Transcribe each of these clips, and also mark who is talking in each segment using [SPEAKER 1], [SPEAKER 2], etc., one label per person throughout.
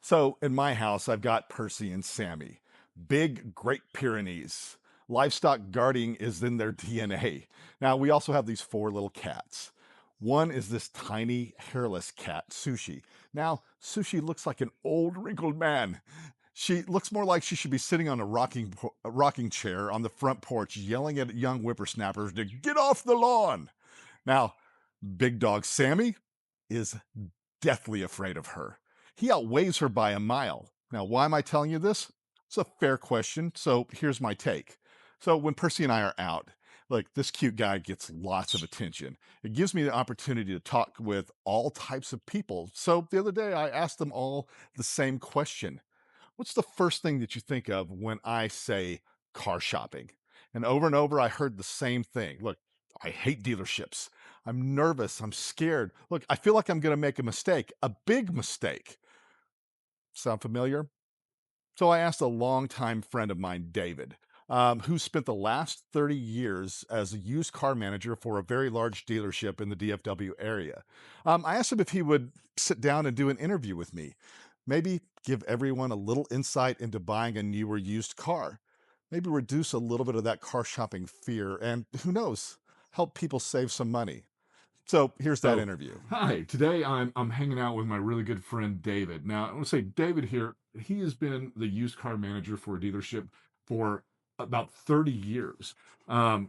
[SPEAKER 1] So in my house, I've got Percy and Sammy, big Great Pyrenees. Livestock guarding is in their DNA. Now, we also have these four little cats. One is this tiny, hairless cat, Sushi. Now, Sushi looks like an old, wrinkled man. She looks more like she should be sitting on a rocking chair on the front porch, yelling at young whippersnappers to get off the lawn. Now, big dog Sammy is deathly afraid of her. He outweighs her by a mile. Now, why am I telling you this? It's a fair question. So here's my take. So when Percy and I are out, like this cute guy gets lots of attention. It gives me the opportunity to talk with all types of people. So the other day I asked them all the same question. What's the first thing that you think of when I say car shopping? And over, I heard the same thing. Look, I hate dealerships. I'm nervous. I'm scared. Look, I feel like I'm going to make a mistake, a big mistake. Sound familiar? So I asked a longtime friend of mine, David, who spent the last 30 years as a used car manager for a very large dealership in the DFW area. I asked him if he would sit down and do an interview with me, maybe give everyone a little insight into buying a newer used car, maybe reduce a little bit of that car shopping fear, and who knows, help people save some money. So here's that
[SPEAKER 2] So,
[SPEAKER 1] interview.
[SPEAKER 2] hi. Today I'm hanging out with my really good friend David. Now, I want to say David here, he has been the used car manager for a dealership for about 30 years.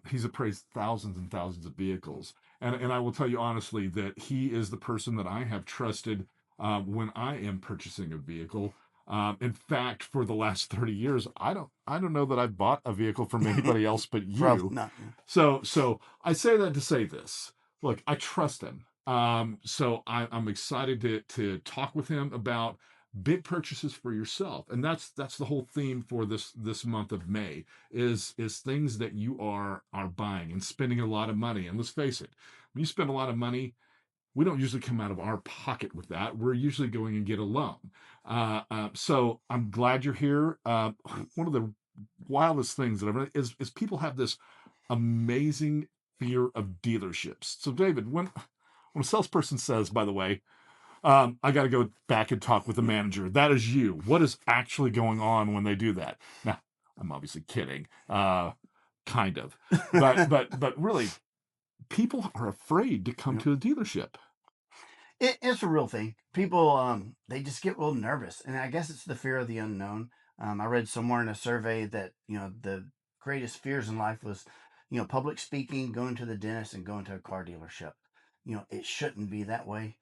[SPEAKER 2] He's appraised thousands and thousands of vehicles. And I will tell you honestly that he is the person that I have trusted when I am purchasing a vehicle. In fact, for the last 30 years, I don't know that I've bought a vehicle from anybody else but
[SPEAKER 3] Probably
[SPEAKER 2] you.
[SPEAKER 3] not.
[SPEAKER 2] So I say that to say this. Look, I trust him. So I'm excited to talk with him about big purchases for yourself, and that's the whole theme for this month of May is things that you are buying and spending a lot of money. And let's face it, when you spend a lot of money, we don't usually come out of our pocket with that. We're usually going and get a loan. So I'm glad you're here. One of the wildest things that I've read is people have this amazing fear of dealerships. So, David, when a salesperson says, by the way, I got to go back and talk with the manager, that is you. What is actually going on when they do that? Now, I'm obviously kidding, kind of, but really, people are afraid to come
[SPEAKER 3] Yep.
[SPEAKER 2] to a dealership.
[SPEAKER 3] It's a real thing. People, they just get real nervous, and I guess it's the fear of the unknown. I read somewhere in a survey that the greatest fears in life was, public speaking, going to the dentist, and going to a car dealership. It shouldn't be that way.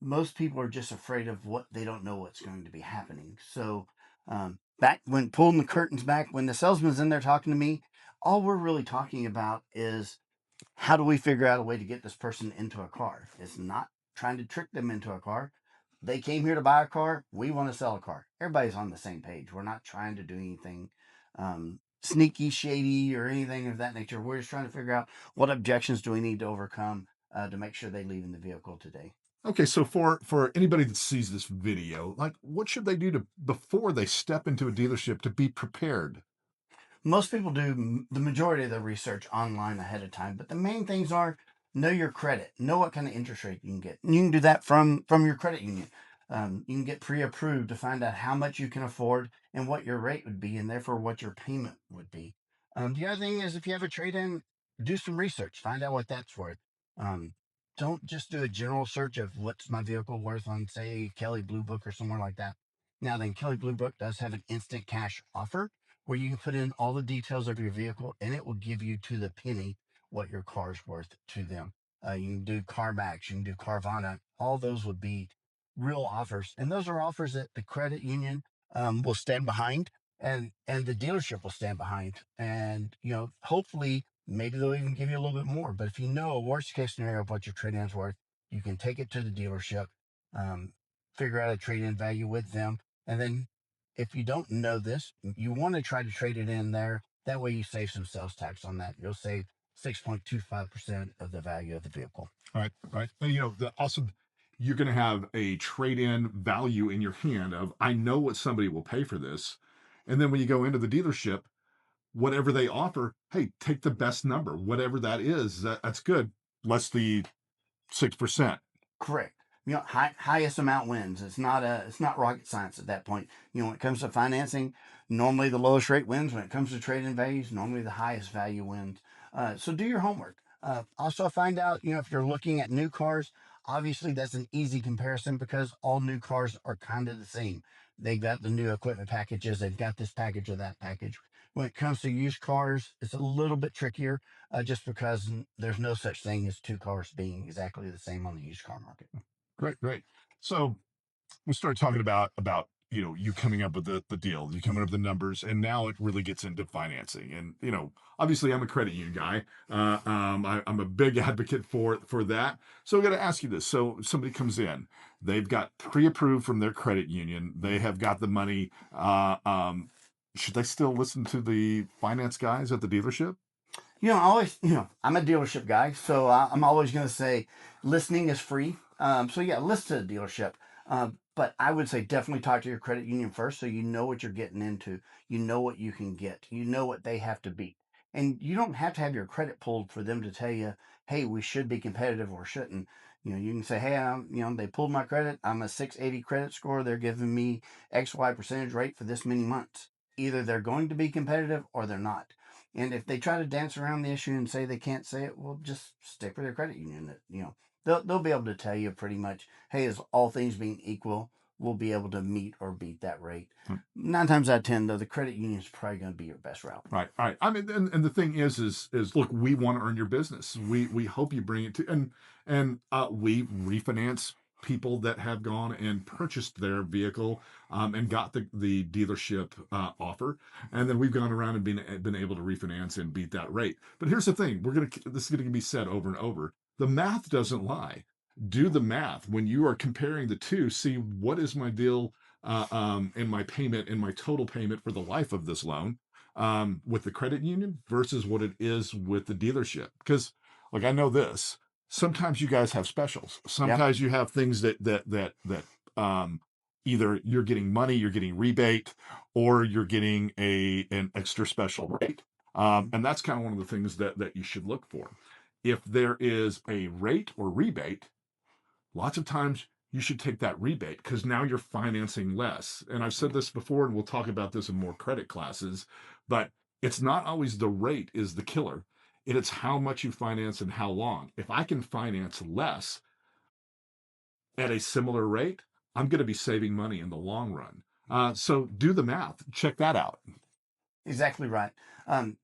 [SPEAKER 3] Most people are just afraid of what they don't know what's going to be happening. So, back when pulling the curtains back, when the salesman's in there talking to me, all we're really talking about is how do we figure out a way to get this person into a car? It's not trying to trick them into a car. They came here to buy a car. We want to sell a car. Everybody's on the same page. We're not trying to do anything sneaky, shady, or anything of that nature. We're just trying to figure out what objections do we need to overcome to make sure they leave in the vehicle today.
[SPEAKER 2] Okay, so for anybody that sees this video, like what should they do to before they step into a dealership to be prepared?
[SPEAKER 3] Most people do the majority of the research online ahead of time, but the main things are know your credit, know what kind of interest rate you can get. And you can do that from your credit union. You can get pre-approved to find out how much you can afford and what your rate would be, and therefore what your payment would be. The other thing is if you have a trade-in, do some research, find out what that's worth. Um, don't just do a general search of what's my vehicle worth on, say, Kelly Blue Book or somewhere like that. Now, then, Kelly Blue Book does have an instant cash offer where you can put in all the details of your vehicle and it will give you to the penny what your car's worth to them. You can do CarMax, you can do Carvana. All those would be real offers, and those are offers that the credit union will stand behind, and the dealership will stand behind. And hopefully, maybe they'll even give you a little bit more. But if you know a worst case scenario of what your trade-in's worth, you can take it to the dealership, um, figure out a trade-in value with them, and then if you don't know this, you want to try to trade it in there. That way you save some sales tax on that. You'll save 6.25% of the value of the vehicle.
[SPEAKER 2] Right, right. And you're going to have a trade-in value in your hand of I know what somebody will pay for this, and then when you go into the dealership, whatever they offer, hey, take the best number, whatever that is. That's good. Less the 6%.
[SPEAKER 3] Correct. highest amount wins. It's not rocket science at that point. When it comes to financing, normally the lowest rate wins. When it comes to trading values, normally the highest value wins. So do your homework. Also find out, if you're looking at new cars, obviously that's an easy comparison because all new cars are kind of the same. They've got the new equipment packages. They've got this package or that package. When it comes to used cars, it's a little bit trickier, just because there's no such thing as two cars being exactly the same on the used car market.
[SPEAKER 2] Great, great. So we started talking about you coming up with the deal, you coming up with the numbers, and now it really gets into financing. And obviously I'm a credit union guy. I'm a big advocate for that. So I got to ask you this: so somebody comes in, they've got pre-approved from their credit union, they have got the money. Should they still listen to the finance guys at the dealership?
[SPEAKER 3] I'm a dealership guy, so I'm always going to say listening is free. So yeah, listen to the dealership. But I would say definitely talk to your credit union first, so you know what you're getting into. You know what you can get. You know what they have to beat, and you don't have to have your credit pulled for them to tell you, hey, we should be competitive or shouldn't. You can say, hey, they pulled my credit. I'm a 680 credit score. They're giving me XY percentage rate for this many months. Either they're going to be competitive or they're not. And if they try to dance around the issue and say they can't say it, well, just stick with their credit union. They'll be able to tell you pretty much, hey, as all things being equal, we'll be able to meet or beat that rate. 9 times out of 10, though, the credit union is probably going to be your best route.
[SPEAKER 2] Right, right. I mean, and the thing is look, we want to earn your business. We hope you bring it to, and we refinance people that have gone and purchased their vehicle, and got the dealership offer, and then we've gone around and been able to refinance and beat that rate. But here's the thing: this is going to be said over and over. The math doesn't lie. Do the math when you are comparing the two. See what is my deal, in my payment, in my total payment for the life of this loan, with the credit union versus what it is with the dealership. Because, like, I know this. Sometimes you guys have specials.
[SPEAKER 3] Yep.
[SPEAKER 2] Sometimes you have things that either you're getting money, you're getting rebate, or you're getting an extra special rate. And that's kind of one of the things that you should look for. If there is a rate or rebate, lots of times you should take that rebate because now you're financing less. And I've said this before, and we'll talk about this in more credit classes, but it's not always the rate is the killer. It's how much you finance and how long. If I can finance less at a similar rate, I'm going to be saving money in the long run. So do the math. Check that out.
[SPEAKER 3] Exactly right.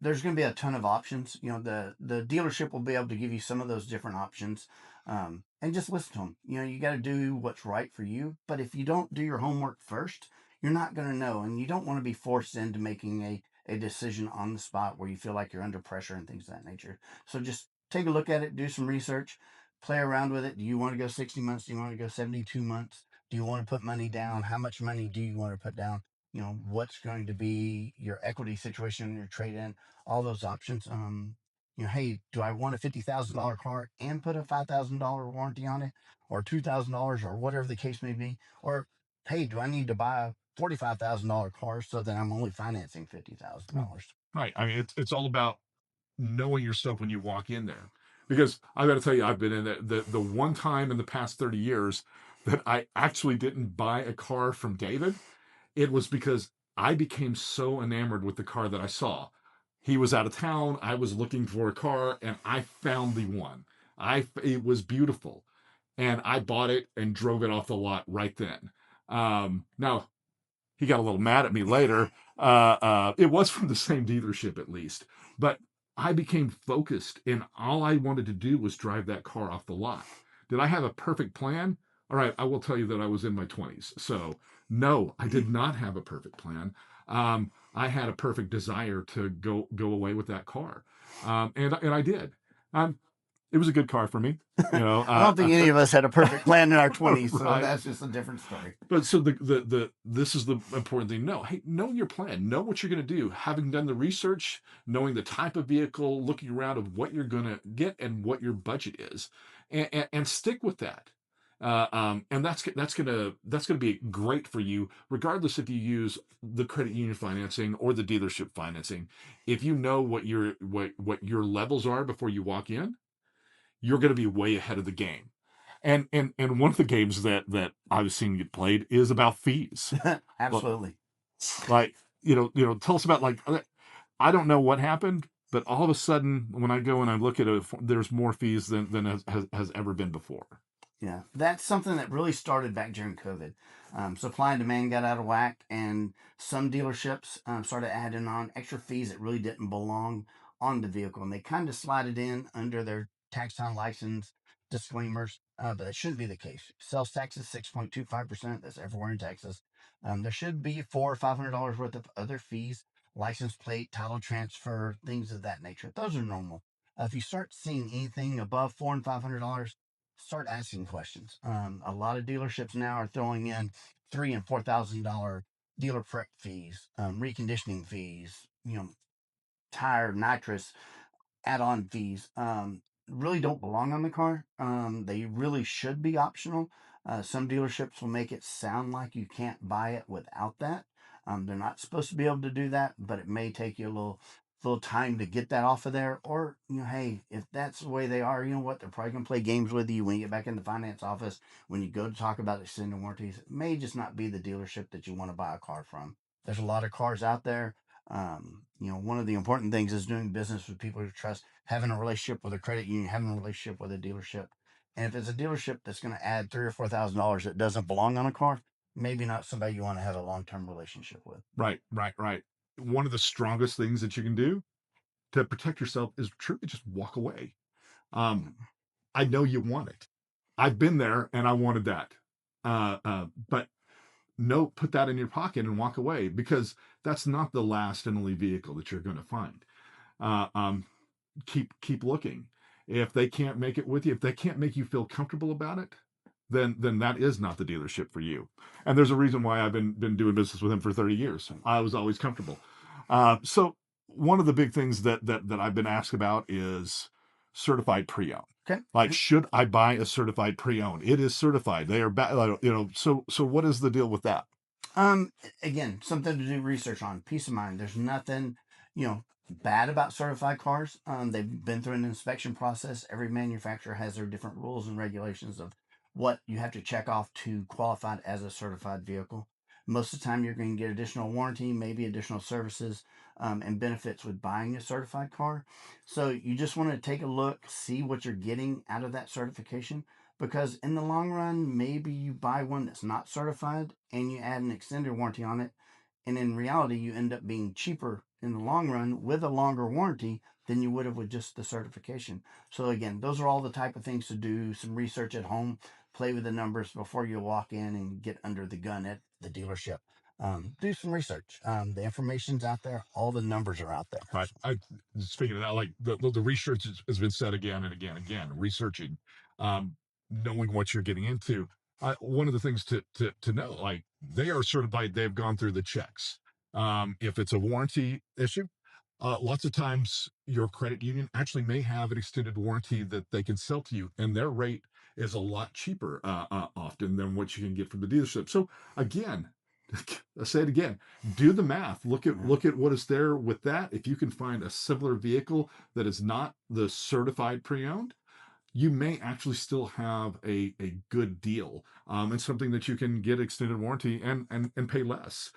[SPEAKER 3] There's going to be a ton of options. The dealership will be able to give you some of those different options, and just listen to them. You got to do what's right for you. But if you don't do your homework first, you're not going to know, and you don't want to be forced into making a decision on the spot where you feel like you're under pressure and things of that nature. So just take a look at it, do some research, play around with it. Do you want to go 60 months? Do you want to go 72 months? Do you want to put money down? How much money do you want to put down? What's going to be your equity situation, your trade in, all those options. Hey, do I want a $50,000 car and put a $5,000 warranty on it, or $2,000, or whatever the case may be? Or hey, do I need to buy a $45,000 car so that I'm only financing $50,000?
[SPEAKER 2] Right. I mean, it's all about knowing yourself when you walk in there. Because I got to tell you, I've been in the one time in the past 30 years that I actually didn't buy a car from David. It was because I became so enamored with the car that I saw. He was out of town. I was looking for a car, and I found the one. It was beautiful, and I bought it and drove it off the lot right then. Now he got a little mad at me later. It was from the same dealership at least, but I became focused, and all I wanted to do was drive that car off the lot. Did I have a perfect plan? All right, I will tell you that I was in my 20s. So, no, I did not have a perfect plan. I had a perfect desire to go away with that car, and I did. Um, it was a good car for me.
[SPEAKER 3] I don't think any of us had a perfect plan in our 20s, so
[SPEAKER 2] Right.
[SPEAKER 3] that's just a different story.
[SPEAKER 2] But so the this is the important thing. No, hey, know your plan. Know what you're going to do. Having done the research, knowing the type of vehicle, looking around of what you're going to get and what your budget is, and stick with that. And that's gonna be great for you, regardless if you use the credit union financing or the dealership financing. If you know what your levels are before you walk in, you're going to be way ahead of the game. And one of the games that I've seen get played is about fees. Look,
[SPEAKER 3] Absolutely.
[SPEAKER 2] like, tell us about, like, I don't know what happened, but all of a sudden, when I go and I look at it, there's more fees than has ever been before.
[SPEAKER 3] Yeah, that's something that really started back during COVID. Supply and demand got out of whack, and some dealerships started adding on extra fees that really didn't belong on the vehicle, and they kind of slided in under their tax time license disclaimers. But that shouldn't be the case. Sales tax is 6.25%. That's everywhere in Texas. There should be $400 or $500 worth of other fees, license plate, title transfer, things of that nature. Those are normal. If you start seeing anything above $400 and $500, start asking questions. A lot of dealerships now are throwing in $3,000 and $4,000 dealer prep fees, reconditioning fees, tire, nitrous, add-on fees really don't belong on the car. They really should be optional. Some dealerships will make it sound like you can't buy it without that. They're not supposed to be able to do that, but it may take you a little time to get that off of there. Or hey, if that's the way they are, you know what? They're probably gonna play games with you when you get back in the finance office. When you go to talk about extended warranties, it may just not be the dealership that you want to buy a car from. There's a lot of cars out there. One of the important things is doing business with people you trust, having a relationship with a credit union, having a relationship with a dealership. And if it's a dealership that's going to add $3,000 or $4,000 that doesn't belong on a car, maybe not somebody you want to have a long-term relationship with.
[SPEAKER 2] Right, right, right. One of the strongest things that you can do to protect yourself is truly just walk away. Um, I know you want it. I've been there and I wanted that. But no, put that in your pocket and walk away, because that's not the last and only vehicle that you're going to find. Uh, um, keep looking. If they can't make it with you, if they can't make you feel comfortable about it, then that is not the dealership for you. And there's a reason why I've been doing business with him for 30 years. I was always comfortable. So one of the big things that I've been asked about is certified pre-owned.
[SPEAKER 3] Okay.
[SPEAKER 2] Like, should I buy a certified pre-owned? It is certified. They are so what is the deal with that?
[SPEAKER 3] Again, something to do research on. Peace of mind. There's nothing, bad about certified cars. They've been through an inspection process. Every manufacturer has their different rules and regulations of what you have to check off to qualify as a certified vehicle. Most of the time, you're going to get additional warranty, maybe additional services, and benefits with buying a certified car. So you just want to take a look, see what you're getting out of that certification, because in the long run, maybe you buy one that's not certified and you add an extended warranty on it, and in reality you end up being cheaper in the long run with a longer warranty than you would have with just the certification. So again, those are all the type of things to do some research at home, play with the numbers before you walk in and get under the gun at the dealership. Do some research. The information's out there, all the numbers are out there.
[SPEAKER 2] Right. Speaking of that, like the research has been said again and again and again, researching, knowing what you're getting into. One of the things to know, like, they are certified, they've gone through the checks. If it's a warranty issue, lots of times your credit union actually may have an extended warranty that they can sell to you, and their rate is a lot cheaper often than what you can get from the dealership. So again, I say it again, do the math. Look at what is there with that. If you can find a similar vehicle that is not the certified pre-owned, you may actually still have a good deal, and something that you can get extended warranty and pay less.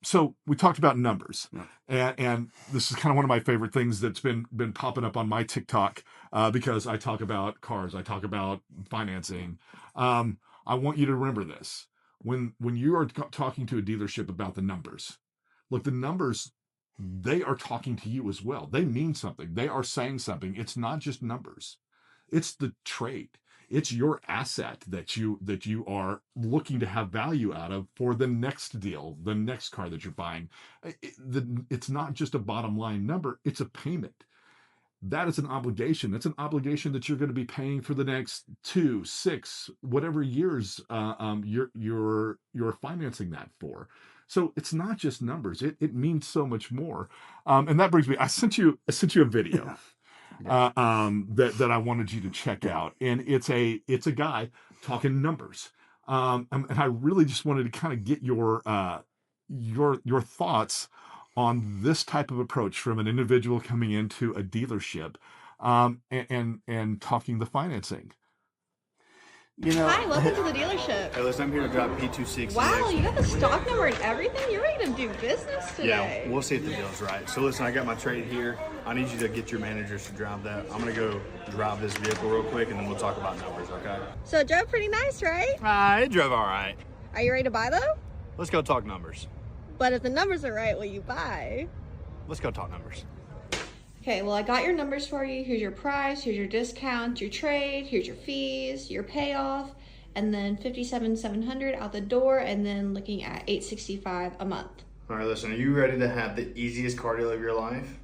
[SPEAKER 2] So we talked about numbers,
[SPEAKER 3] Yeah.
[SPEAKER 2] and this is kind of one of my favorite things that's been popping up on my TikTok, because I talk about cars, I talk about financing. I want you to remember this when you are talking to a dealership about the numbers. Look, the numbers, they are talking to you as well. They mean something. They are saying something. It's not just numbers. It's the trait. It's your asset that you are looking to have value out of for the next deal, the next car that you're buying. It's not just a bottom line number, it's a payment. That is an obligation. That's an obligation that you're going to be paying for the next 2, 6, whatever years you're financing that for. So it's not just numbers. It means so much more. And that brings me. I sent you a video
[SPEAKER 3] Yeah.
[SPEAKER 2] that I wanted you to check
[SPEAKER 3] Yeah.
[SPEAKER 2] out, and it's a guy talking numbers, and I really just wanted to kind of get your thoughts on this type of approach from an individual coming into a dealership, and talking the financing.
[SPEAKER 3] You know,
[SPEAKER 4] Hi, welcome to the dealership.
[SPEAKER 5] Hey, listen, I'm here to drop P260.
[SPEAKER 4] Wow, you got the stock number and everything? You're ready to do business today.
[SPEAKER 5] Yeah, we'll see if the deal's right. So listen, I got my trade here. I need you to get your managers to drive that. I'm gonna go drive this vehicle real quick, and then we'll talk about numbers, okay?
[SPEAKER 4] So it drove pretty nice, right?
[SPEAKER 5] It drove all right.
[SPEAKER 4] Are you ready to buy though?
[SPEAKER 5] Let's go talk numbers.
[SPEAKER 4] But if the numbers are right, will you buy?
[SPEAKER 5] Let's go talk numbers.
[SPEAKER 4] Okay, well I got your numbers for you. Here's your price, here's your discount, your trade, here's your fees, your payoff, and then $57,700 out the door, and then looking at $865 a month.
[SPEAKER 5] All right, listen, are you ready to have the easiest car deal of your life?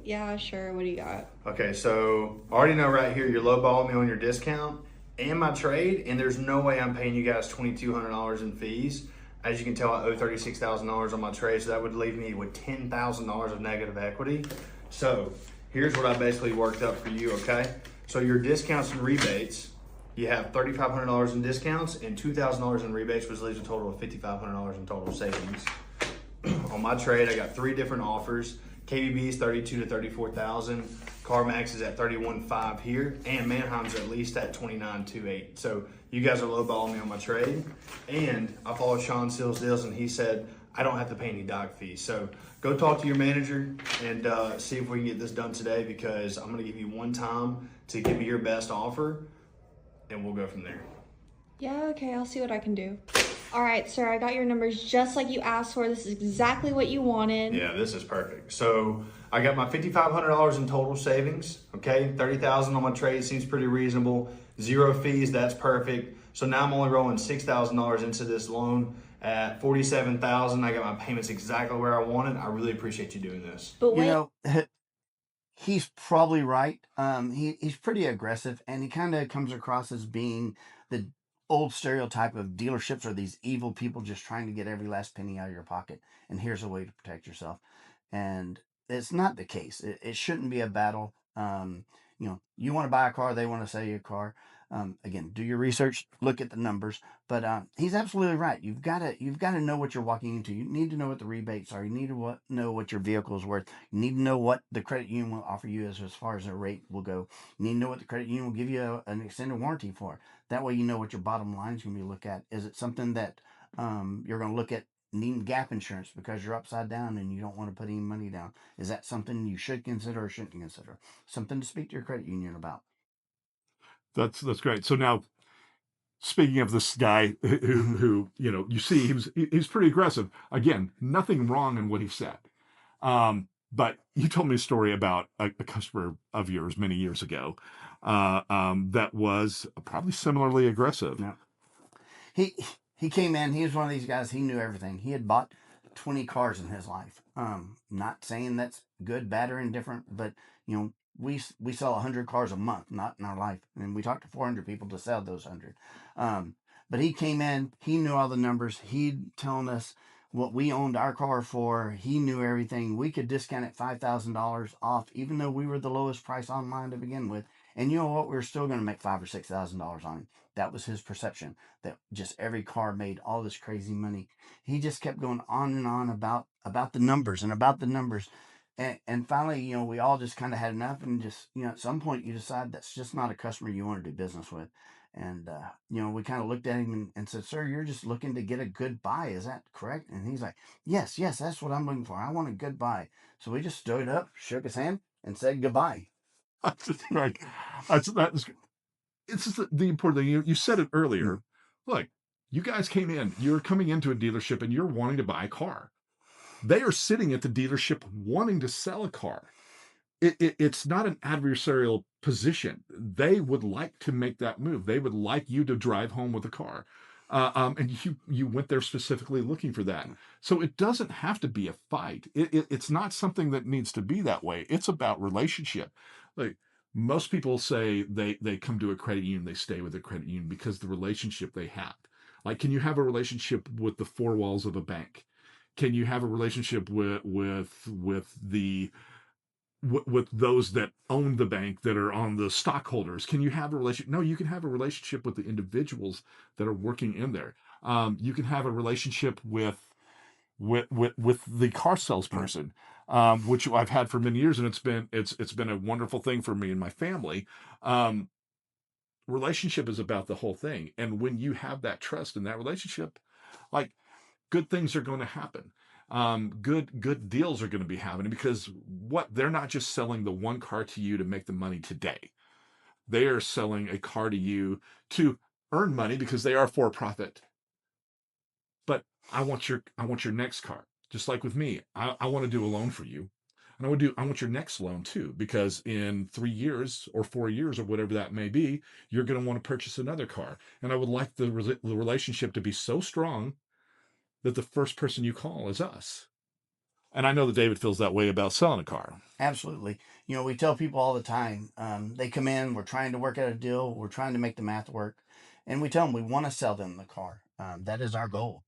[SPEAKER 4] Yeah, sure. What do you got?
[SPEAKER 5] Okay, so I already know right here you're lowballing me on your discount and my trade, and there's no way I'm paying you guys $2,200 in fees. As you can tell, I owe $36,000 on my trade, so that would leave me with $10,000 of negative equity. So here's what I basically worked up for you, okay? So your discounts and rebates, you have $3,500 in discounts and $2,000 in rebates, which leaves a total of $5,500 in total savings. On my trade, I got 3 different offers. KBB is 32 to 34,000. CarMax is at 31.5 here, and Manheim's at least at 29.28. So you guys are lowballing me on my trade. And I followed Sean Seals' deals, and he said I don't have to pay any doc fees. So go talk to your manager and see if we can get this done today, because I'm going to give you one time to give me your best offer, and we'll go from there.
[SPEAKER 4] Yeah, okay, I'll see what I can do. All right, sir, I got your numbers just like you asked for. This is exactly what you wanted.
[SPEAKER 5] Yeah, this is perfect. So I got my $5,500 in total savings. Okay, $30,000 on my trade seems pretty reasonable. 0 fees, that's perfect. So now I'm only rolling $6,000 into this loan at $47,000. I got my payments exactly where I wanted. I really appreciate you doing this.
[SPEAKER 4] But
[SPEAKER 3] you
[SPEAKER 4] wait,
[SPEAKER 3] know, he's probably right. He's pretty aggressive, and he kind of comes across as being the old stereotype of dealerships are these evil people just trying to get every last penny out of your pocket. And here's a way to protect yourself. And it's not the case. It shouldn't be a battle. You want to buy a car, they want to sell you a car. Again, do your research, look at the numbers. But he's absolutely right. You've got to know what you're walking into. You need to know what the rebates are. You need to know what your vehicle is worth. You need to know what the credit union will offer you as far as a rate will go. You need to know what the credit union will give you an extended warranty for. That way, you know what your bottom line is going to be look at. Is it something that you're going to look at needing gap insurance because you're upside down and you don't want to put any money down? Is that something you should consider or shouldn't consider? Something to speak to your credit union about.
[SPEAKER 2] That's great. So now, speaking of this guy who you see he's pretty aggressive. Again, nothing wrong in what he said. But you told me a story about a customer of yours many years ago that was probably similarly aggressive.
[SPEAKER 3] Yeah. He came in. He was one of these guys. He knew everything. He had bought 20 cars in his life. Not saying that's good, bad, or indifferent, but we sell 100 cars a month, not in our life, and we talked to 400 people to sell those 100. But he came in. He knew all the numbers. He'd telling us what we owned our car for. He knew everything. We could discount it $5,000 off, even though we were the lowest price online to begin with. And you know what? We were still going to make $5,000 or $6,000 on it. That was his perception, that just every car made all this crazy money. He just kept going on and on about the numbers and about the numbers. And finally, we all just kind of had enough, and just, at some point you decide that's just not a customer you want to do business with. And, we kind of looked at him and said, "Sir, you're just looking to get a good buy. Is that correct?" And he's like, yes, that's what I'm looking for. I want a good buy. So we just stood up, shook his hand, and said goodbye.
[SPEAKER 2] That's right. That's it's just the important thing. You said it earlier. Look, you guys came in. You're coming into a dealership and you're wanting to buy a car. They are sitting at the dealership wanting to sell a car. It's not an adversarial position. They would like to make that move. They would like you to drive home with a car. And you went there specifically looking for that. So it doesn't have to be a fight. It's not something that needs to be that way. It's about relationship. Like most people say they come to a credit union, they stay with a credit union because the relationship they have. Like, can you have a relationship with the 4 walls of a bank? Can you have a relationship with those that own the bank, that are on the stockholders? Can you have a relationship? No, you can have a relationship with the individuals that are working in there. You can have a relationship with the car salesperson, which I've had for many years, and it's been a wonderful thing for me and my family. relationship is about the whole thing. And when you have that trust in that relationship, like, good things are going to happen. Good deals are going to be happening, because what they're not just selling the one car to you to make the money today. They are selling a car to you to earn money, because they are for profit. But I want your next car. Just like with me, I want to do a loan for you. And I want your next loan too, because in 3 years or 4 years or whatever that may be, you're going to want to purchase another car. And I would like the relationship to be so strong that the first person you call is us. And I know that David feels that way about selling a car.
[SPEAKER 3] Absolutely. You know, we tell people all the time, they come in, we're trying to work out a deal, we're trying to make the math work, and we tell them we want to sell them the car. That is our goal.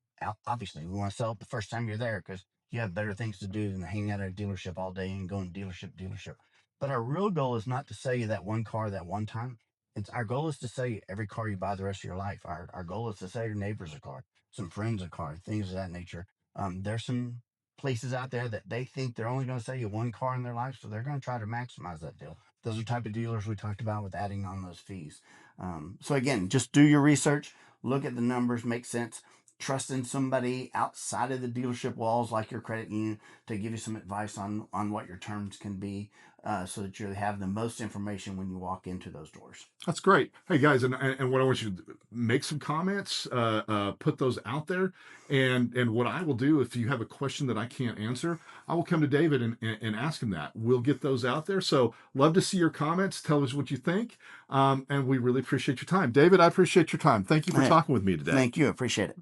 [SPEAKER 3] Obviously, we want to sell it the first time you're there because you have better things to do than hang out at a dealership all day and going dealership to dealership. But our real goal is not to sell you that one car that one time. It's our goal is to sell you every car you buy the rest of your life. Our goal is to sell your neighbors a car, some friends a car, things of that nature. There's some places out there that they think they're only going to sell you one car in their life, so they're going to try to maximize that deal. Those are the type of dealers we talked about with adding on those fees. So again, just do your research, look at the numbers, make sense. Trust in somebody outside of the dealership walls, like your credit union, to give you some advice on what your terms can be, so that you have the most information when you walk into those doors.
[SPEAKER 2] That's great. Hey guys, and what I want you to do, make some comments, put those out there, and what I will do, if you have a question that I can't answer, I will come to David and ask him that. We'll get those out there. So love to see your comments. Tell us what you think, and we really appreciate your time, David. I appreciate your time. Thank you for
[SPEAKER 3] Hey,
[SPEAKER 2] talking with me today.
[SPEAKER 3] thank you. Appreciate it.